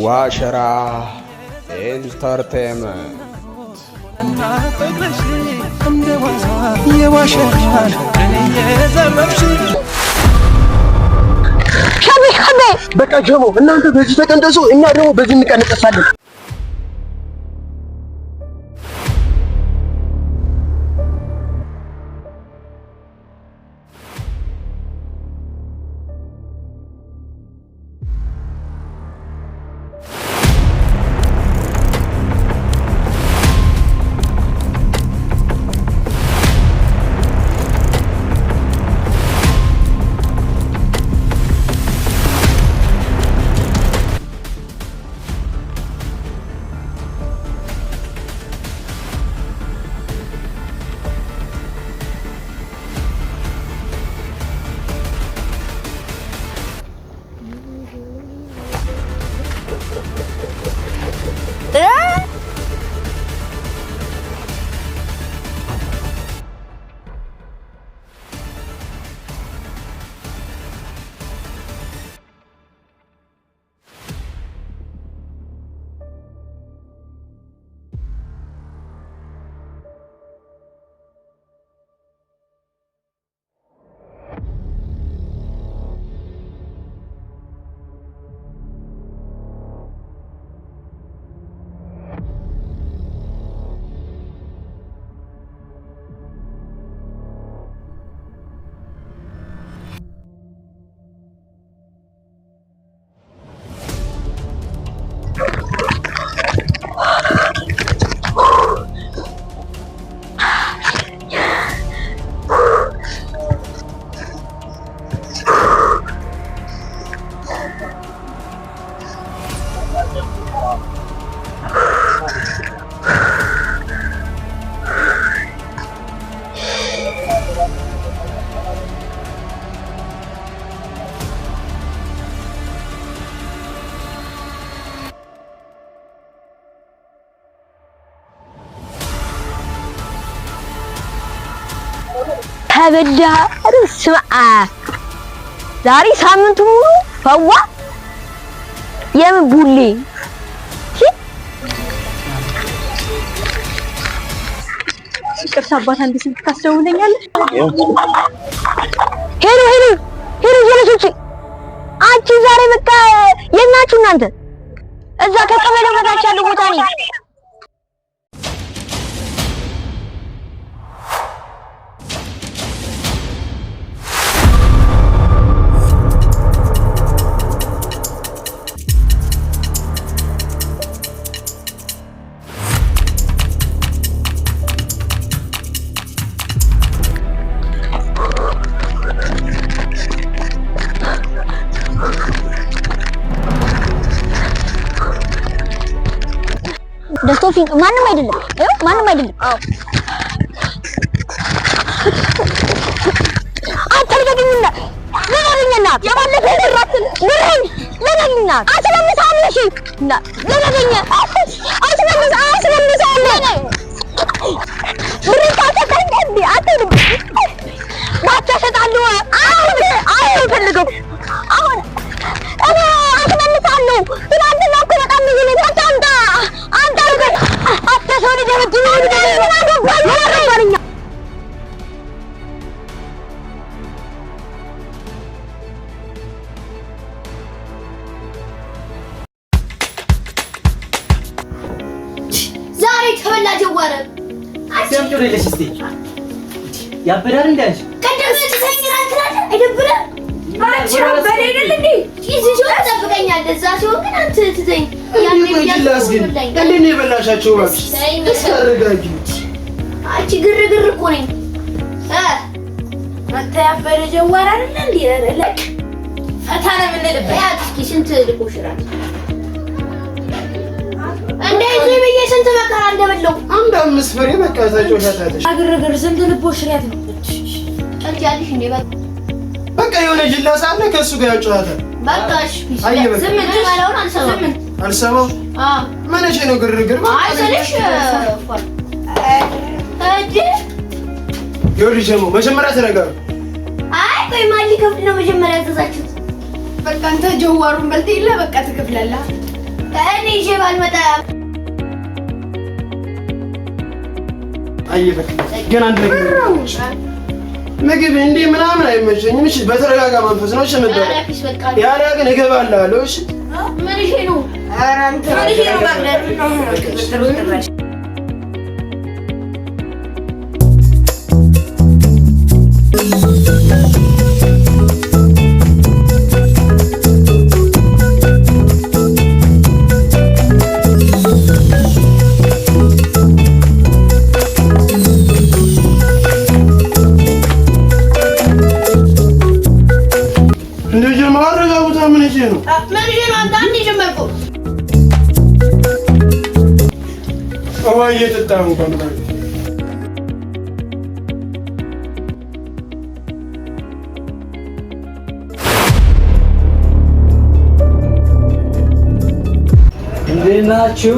ዋሸራ ኢንተርቴይንመንት በቃ ጀሞ እናንተ በዚህ ተቀንደሱ፣ እኛ ደግሞ በዚህ እንቀነቀሳለን። ተበዳ ስማ ዛሬ ሳምንቱ ሙሉ ፈዋ የምቡሌ ቅርስ አባት አንድ ስልክ ታስደውለኛለህ? ሄሎ ጀለሶች አንቺ ዛሬ በቃ የናችሁ እናንተ እዛ ከቀበሌ በታች ያለው ቦታ ነኝ። ደስቶፊን ማንም አይደለም። አዎ አትልገኝና ለማንኛና የባለፈ ይራት ለነኝና አስለምሳለሽ እና ለነኛ አስለምሳለሽ ብሪታ ተቀንዲ አትልም ባቻሸጣሉ አሁን ፈልገው አሁን እኔ አስለምሳለሁ ትናንትና እኮ በጣም ብዙ ነው ታንታ አንተ አትሰሪ ደረጃ ነው ዛሬ ተበላጀ ወረ አሰምቶ ለለሽ እስቲ ያበዳል እንዳልሽ ቀደም ተሰኝራን ትላለ አይደብረ አንቺ በደል እንዴ ይዝጆ ተጠብቀኛል እዛ ሲሆን ግን አንተ ትዘኝ ያኔ ያላስ ግን እንዴ የበላሻቸው እባክሽ ተረጋጊ አንቺ ግርግር እኮ ነኝ አንተ ያበደ ጀዋር አይደል እንዴ ለለቅ ፈታ ነው የምንልበት ያ እስኪ ስንት ልቆሽራል እንደዚህ በየ ስንት መከራ እንደበለው አንድ አምስት ፍሬ በቃ ታጮሻታለሽ ግርግር ስንት ልቆሽራት ነው አንቺ እንዴ በቃ የሆነ ጅላሳ አለ ከሱ ጋር ያጫወታል በቃሽ ስምንት ማለውን አልሰማው ማነሽ ነው ግርግር አይሰልሽ አዲ ይኸውልሽ ደግሞ መጀመሪያ ተረጋጋ አይ ቆይ ማሊ ከብድ ነው መጀመሪያ ያዘዛችሁት በቃ አንተ ጀዋሩን በልተህ ይላ በቃ ትከፍላለህ ይዤ ባልመጣ አየበክ ገና አንድ ነገር ምግብ እንዴ ምናምን አይመቸኝም። እሺ በተረጋጋ መንፈስ ነው። እሺ መጣ ያለ ግን እገባለሁ። እሺ ምን ይሄ ነው? ኧረ አንተ ምን ይሄ ነው? ባግዳድ እየጠጣሁ እንኳን እንዴት ናችሁ?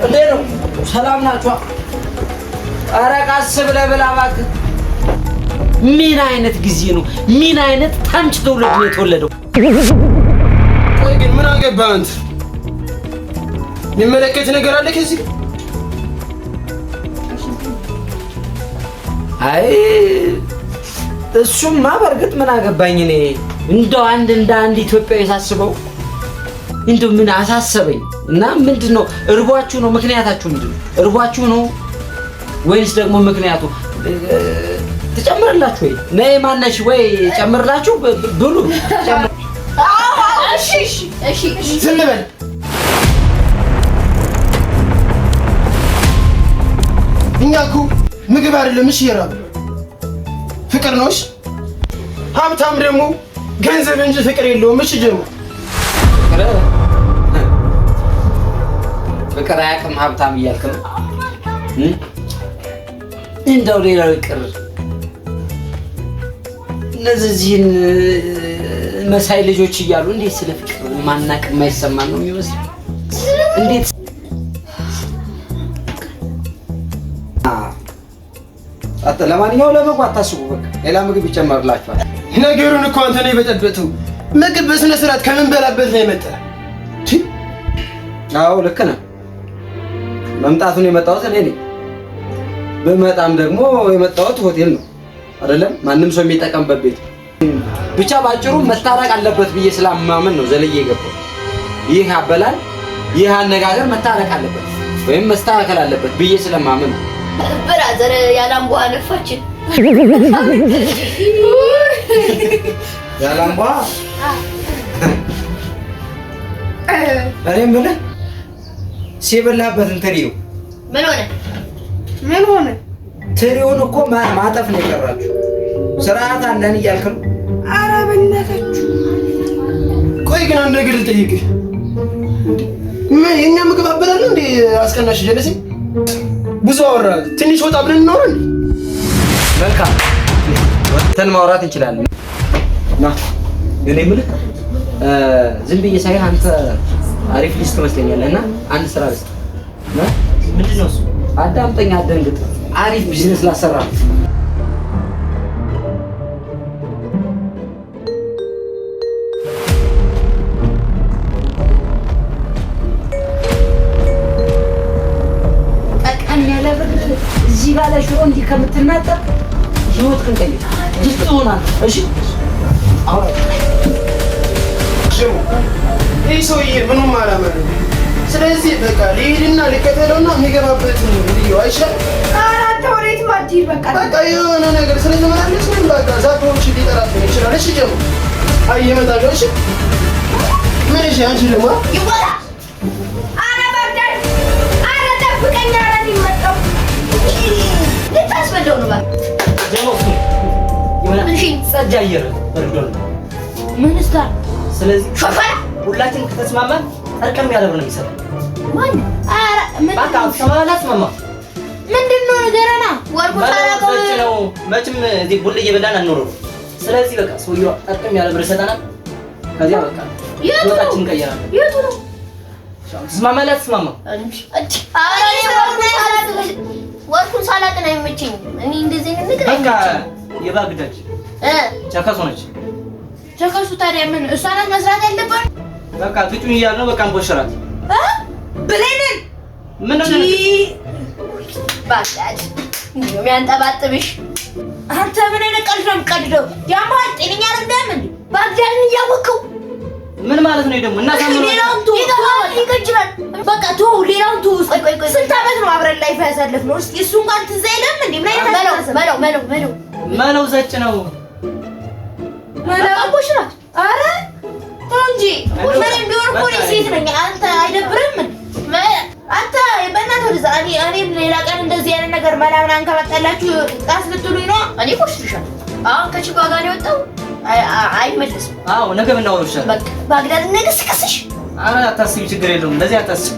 እንዴት ነው? ሰላም ናችሁ? ኧረ ቀስ ብለህ ብላ እባክህ። ምን አይነት ጊዜ ነው? ምን አይነት ታንች ትውልድ ነው የተወለደው? ቆይ ግን ምን አገባህ አንተ? የሚመለከት ነገር አለ ከዚህ? አይ እሱማ በእርግጥ ምን አገባኝ እኔ እንደው እንደ አንድ ኢትዮጵያዊ ሳስበው እንደው ምን አሳሰበኝ እና ምንድነው እርቧችሁ ነው? ምክንያታችሁ ምንድነው? እርቧችሁ ነው ወይስ ደግሞ ምክንያቱ ትጨምርላችሁ ወይ ነይ ማነሽ ወይ ጨምርላችሁ ብሉ። እሺ ዝም በል። እኛ እኮ ምግብ አይደለም እሺ የራብ ፍቅር ነው። እሺ ሀብታም ደግሞ ገንዘብ እንጂ ፍቅር የለውም። እሺ ጀሙ ፍቅር አያውቅም ሀብታም እያልክ ነው? እንደው ሌላው ይቅር እነዚህን መሳይ ልጆች እያሉ እንዴት ስለ ፍቅር ማናቅ የማይሰማን ነው የሚመስል? እንዴት ለማንኛውም ለምግብ አታስቡ። በቃ ሌላ ምግብ ይጨመርላችኋል። ነገሩን እኮ አንተ ነው የበጠበጠው። ምግብ በስነ ስርዓት ከምንበላበት ላይ መጣ። አዎ ልክ ነህ። መምጣቱን የመጣሁት እኔ ነኝ። በመጣም ደግሞ የመጣሁት ሆቴል ነው አይደለም? ማንም ሰው የሚጠቀምበት ቤት ብቻ ባጭሩ መታረቅ አለበት ብዬ ስላማመን ነው ዘለዬ የገባው። ይህ አበላል፣ ይህ አነጋገር መታረቅ አለበት ወይም መስተካከል አለበት ብዬ ስለማመን ነው። ብራዘር ያላምቧ ነፋችን ያላምቧ እኔም ብለህ ሲበላበትን ትሪው ምን ሆነ? ትሪውን እኮ ማጠፍ ነው የቀራችሁ። ስርዓት አለን እያልክ ነው? ኧረ በእናታችሁ ቆይ ግን አንድ ነገር ልጠይቅህ። ምን የኛ ምግብ አበላል እንዴ? አስቀናሽ ጀለሴ ብዙ አወራ። ትንሽ ወጣ ብለን እናወራ እንዴ? መልካም ወጥተን ማውራት እንችላለን። ና ግን የምልህ ዝም ብዬ ሳይሆን አንተ አሪፍ ሊስት ትመስለኛለህ እና አንድ ስራ ልስጥ። ምንድን ነው እሱ? አዳምጠኝ፣ አትደንግጥ። አሪፍ ቢዝነስ ላሰራ ነው። ቀቀን ያለ ብር እዚህ ባለ ሽሮ እንዲህ ከምትናጠር ህይወት ክንቀይ ድስት ሆናል። እሺ አሁን ሽሙ ይህ ሰውዬ ምንም አላመረም። ስለዚህ በቃ ልሂድና ልከተለውና የሚገባበት ልዩ አይሻል? አራተ ወሬት ማዲር በቃ የሆነ ነገር ስለተመላለስ ምን በቃ ዛቶች ሊጠራት ይችላል። እሺ ጀሙ አይ እመጣለሁ። እሺ ምን እሺ አንቺ ደግሞ ይወጣ አረ ባርዳር አረ ጠብቀኝ። አረ ይመጣው ልታስበደው ነው ባክ ጀሙ ይሆናል። እሺ ጸጃየር ወርዶል ሚኒስተር። ስለዚህ ሾፋ ሁላችን ከተስማማን ጠርቀም ያለ ብር ነው የሚሰጠው። ማን አረ ምን በቃ ተማላት ማማ ምንድነው ነገረና ወርቁ ታራቀው ነው መቼም እዚህ ቡል እየበላን አንኖረው። ስለዚህ በቃ ሰውየው ጠርቀም ያለ ብር ይሰጣናል። ከዚያ በቃ ወጣችን እንቀየራለን። የቱ ነው ተስማማላት? ተስማማ ወርቁን ሳላጥን አይመቸኝም። እኔ እንደዚህ ነገር በቃ የባግዳጅ ቸከሱ ነች። ቸከሱ ታዲያ ምን እሷ ናት መስራት ያለባት? በቃ ግጩን እያልን ነው። በቃ እንቦሽራት ብለንን ምን ነው ባላድ ነው የሚያንጠባጥብሽ። አንተ ምን አይነት ቀልድ ነው የምትቀልደው? ያማል ጤነኛ አይደለም እንዴ? ባግዳድን እያወቅኸው ምን ማለት ነው ደግሞ? እና ታምሩ ይገጅራል። በቃ ተው፣ ሌላውን ተው። ቆይ ስንት ዓመት ነው አብረን ላይፍ ያሳለፍነው? እስኪ እሱ እንኳን ትዝ አይልም እንዴ? ምን አይነት መለው ዘጭ ነው ቦሽራት። ኧረ ተው እንጂ ምንም ቢሆን እኮ እኔ ሴት ነኝ። አንተ አይደብርም? አንተ በእናትህ ወደዛ እኔም ሌላ ቀን እንደዚህ አይነት ነገር ምናምን አንከባጣላችሁ ጣስ ልትሉኝ ነው። እኔ ቦሽልሻለሁ። አሁን ከችጓ ጋር ነው የወጣው። አይመለስም። አዎ ነገ ብናወራው ይሻላል። በቃ ባግዳድ ነገ ስከስሽ። ኧረ አታስቢ፣ ችግር የለውም። እንደዚህ አታስቢ።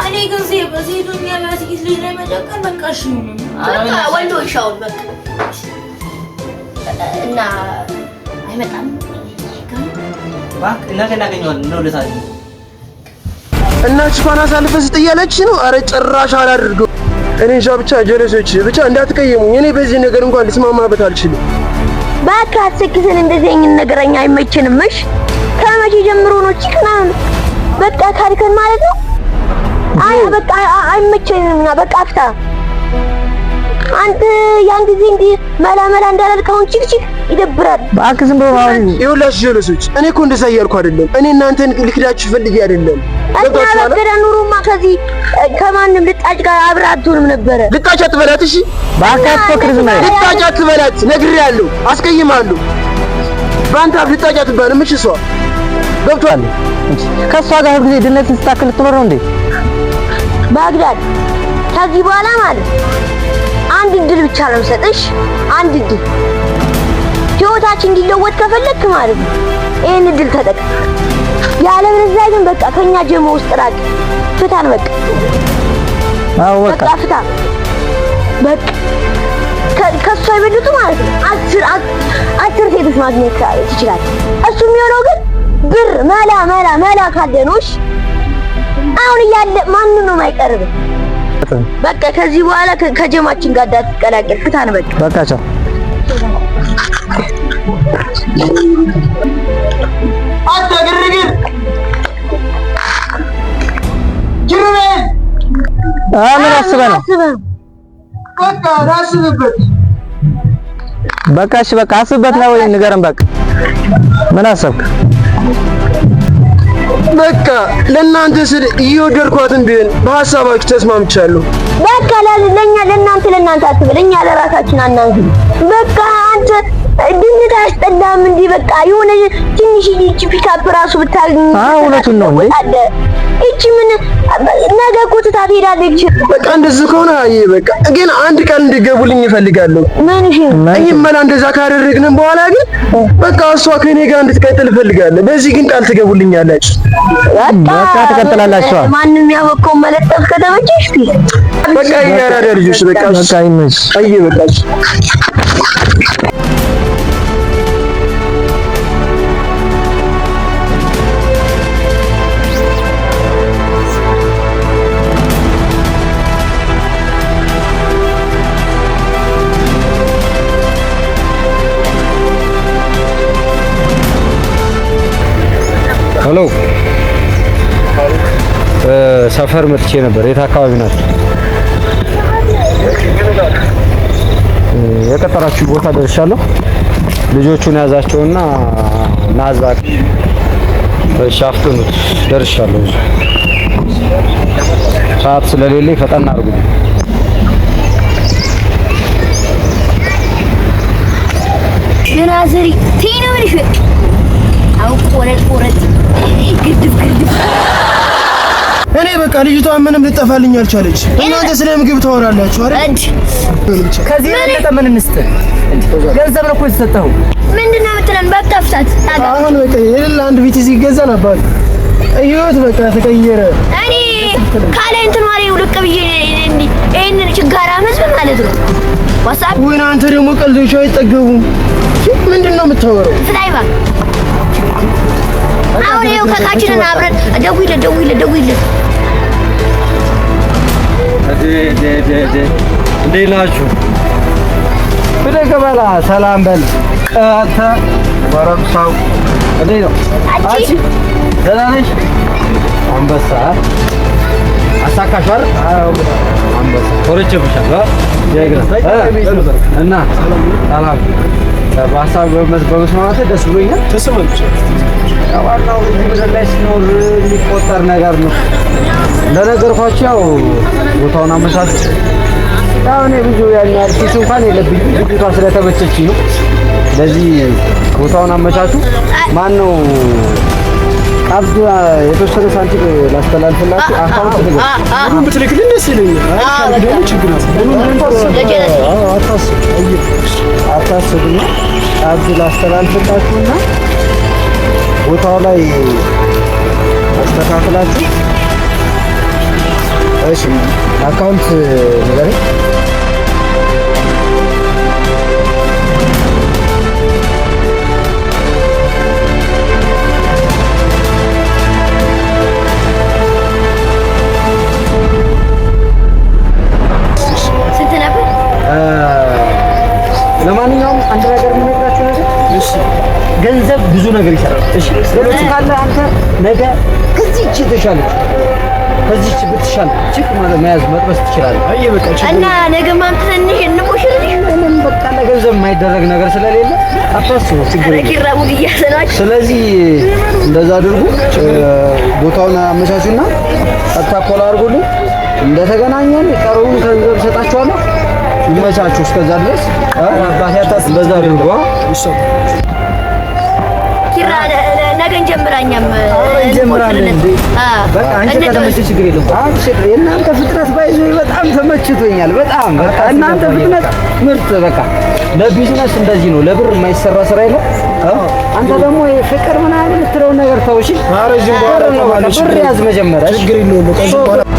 እኔ ግን በሴቱኛ በሴት ልጅ ላይ መጨከን በቃ እሺ ነው። በቃ ወንዶ ይሻውን በቃ እና አይመጣም። እባክህ ነገ እናገኘዋለን። እንደውለታለን እና ጭፋና ሳልፈስ ጥያለች ነው። አረ ጭራሽ አላደርገው። እኔ እንጃ ብቻ ጀለሶች ብቻ እንዳትቀየሙኝ። እኔ በዚህ ነገር እንኳን ልስማማበት አልችልም። በቃ አትሰክሰን። እንደዚህ አይነት ነገረኛ አይመችንም። እሺ ከመቼ ጀምሮ ነው ቺክና በቃ ካልከን ማለት ነው? አይ በቃ አይመችንም። በቃ አፍታ አንተ ያን ጊዜ እንዴ መላ እንዳላልከውን ቺክ ይደብራል። እባክህ ዝም ብለው አሁን ይኸውላችሁ ጀለሶች፣ እኔ እኮ እንደዛ እያልኩ አይደለም። እኔ እናንተን ልክዳችሁ ፈልጌ አይደለም። በቃ ኑሮማ ከዚህ ከማንም ልጣጭ ጋር አብረህ አትሆንም ነበረ። ልጣጭ አትበላት። እሺ እባክህ አትፈክር። ዝም ብለህ ልጣጭ አትበላት። ነግሬሃለሁ፣ አስቀይምሃለሁ። በአንተ አፍ ልጣጭ አትባልም። እሺ እሷ ገብቶሃል። ከእሷ ጋር ጊዜ ድነትን ስታክል ልትኖር ነው እንዴ? ባግዳድ ከዚህ በኋላ ማለት አንድ እድል ብቻ ነው የምሰጥሽ። አንድ እድል ህይወታችን እንዲለወጥ ከፈለክ ማለት ነው ይሄን እድል ተጠቅም። ያለበለዚያ ግን በቃ ከኛ ጀሞ ውስጥ ራቅ። ፍታን በቃ። አዎ በቃ ፍታ በቃ። ከሷ ይበልጡ ማለት ነው 10 ሴቶች ማግኘት ትችላለህ። እሱ የሚሆነው ግን ብር መላ ካለ ነው። እሺ አሁን እያለ ማንንም ነው የማይቀርብ። በቃ ከዚህ በኋላ ከጀማችን ጋር እንዳትቀላቀል። ፍታን በቃ። በቃ ቻው። አትግርግር ምን አስበህ ነው? በቃ አስብበት። በቃ እሺ በቃ አስብበት ነው ወይ ንገረን። በቃ ምን አሰብክ? በቃ ለእናንተ ስል እየወደድኳትን ቢሆን በሐሳባችሁ ተስማምቻለሁ። በቃ ለእናንተ አትበል፣ እኛ ለራሳችን አናንስ። በቃ አንተ ድንት አያስጠላም እንዴ? በቃ የሆነ ትንሽ ልጅ ፒካፕ ራሱ ብታገኝ። እውነቱን ነው እንዴ? እቺ ምን ነገ እኮ ትታት ሄዳለች። በቃ እንደዚህ ከሆነ አይ በቃ ግን አንድ ቃል እንድትገቡልኝ እፈልጋለሁ። ምን እሺ? መላ እንደዛ ካደረግን በኋላ ግን በቃ እሷ ከኔ ጋር እንድትቀጥል እፈልጋለሁ። በዚህ ግን ቃል ትገቡልኛላችሁ? በቃ ትቀጥላላችሁ። ማንንም ያወቀው መለጠፍ ከተመቸሽ በቃ ያራዳ ልጆች በቃ ይመች። አይ በቃ ሄሎ ሰፈር መጥቼ ነበር። የት አካባቢ ናችሁ? የቀጠራችሁ ቦታ ደርሻለሁ። ልጆቹን ያዛቸውና ናዛቅ ሻፍቱን ደርሻለሁ። ሰዓት ስለሌለኝ ፈጠን አድርጉ። የናዝሪ ቲኖሪሽ አው ቆረጥ ግድብ እኔ በቃ ልጅቷ ምንም ልጠፋልኝ አልቻለች። እናንተ ስለ ምግብ ታወራላችሁ አይደል? ከዚህ የበለጠ ምን እንስጥ? ገንዘብ ነው እኮ የተሰጠው። ምንድነው የምትለን? በቃ ፍታት። አሁን በቃ የሌላ አንድ ቤት እዚህ ገዛ ነበር። ህይወት በቃ ተቀየረ። እኔ ካለ እንትን ማሪው ልቅ ብዬ ይሄንን ችጋራ መስል ማለት ነው። ዋትስአፕ ወይና አንተ ደግሞ ቀልዶች አይጠገቡም። ምንድነው የምታወራው? ፍታይ ባ አሁን ይኸው ከካችንን አብረን ደውይለት እንዴት ናችሁ? ብድግ በላ ሰላም በል አንተ ወረምሳው እንዴት ነው አንቺ ደህና ነሽ አንበሳ አሳካሽዋል አንበሳ ኮርቼብሻለሁ እና ሰላም በሀሳብ በመስማማት ደስ ብሎኛል ተሰማችሁ ዋናው ምድር ላይ ሲኖር የሚቆጠር ነገር ነው እንደነገርኳችሁ ያው ቦታውን አመቻች ያው እኔ ብዙ ያን ያህል ኪስ እንኳን የለብኝም ልጅቷ ስለተመቸችኝ ነው ስለዚህ ቦታውን አመቻቹ ማን ነው አብዱ የተወሰነ ሳንቲም ላስተላልፍላችሁ አካውንት ነገር ምንም ብትልክልኝ ደስ ይለኛል ደግሞ ችግር አታስቡና አብዱ ላስተላልፍላችሁና ቦታው ላይ አስተካክላችሁ እሺ አካውንት ነገር ለማንኛውም አንድ ነገር የምነግራችሁ ነገር እሺ ገንዘብ ብዙ ነገር ይሰራል እሺ ለምን ካለ አንተ ነገ ከዚህች ትሻለች ከዚህች ብትሻል ቺክ ማለት መያዝ መጥበስ ትችላለህ አይ በቃ እና ነገ ማንተንሽ እንቆሽልሽ ምንም በቃ ለገንዘብ የማይደረግ ነገር ስለሌለ አታስቡ ችግር የለም ስለዚህ እንደዛ አድርጉ ቦታውን አመቻቹና አታኮላ አድርጉልኝ እንደተገናኘን ቀሩን ገንዘብ ሰጣችኋለሁ ይመቻችሁ እስከዛ ድረስ አባታታ በዛ አድርጉ ኪራ ነገ እንጀምራኛም እንጀምራለን በቃ አንቺ ከተመቸሽ ችግር የለም አንቺ የእናንተ ፍጥነት ባይዞ በጣም ተመችቶኛል በጣም በቃ እናንተ ፍጥነት ምርጥ በቃ ለቢዝነስ እንደዚህ ነው ለብር የማይሰራ ስራ የለም አንተ ደግሞ ፍቅር ምናምን የምትለው ነገር ተውሽ ማረጅ በኋላ ብር ያዝ መጀመሪያ ችግር የለውም